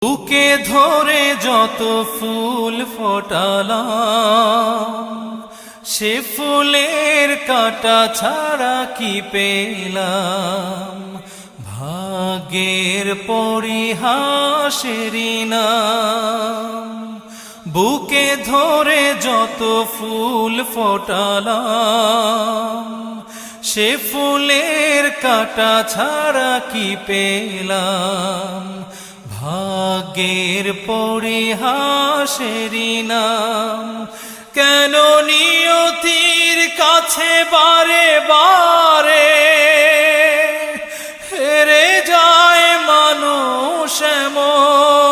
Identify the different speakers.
Speaker 1: বুকে ধরে যত ফুল ফোটালাম, সে ফুলের কাঁটা ছাড়া কি পেলাম। ভাগ্যের পরিহাসেরই নাম। বুকে ধরে যত ফুল ফোটালাম, সে ফুলের কাঁটা ছাড়া কি পেলাম। ভাগ্যের পরিহাসেরই নাম। কেন নিয়তির কাছে বারে বারে হেরে যায় মানুষ এমন।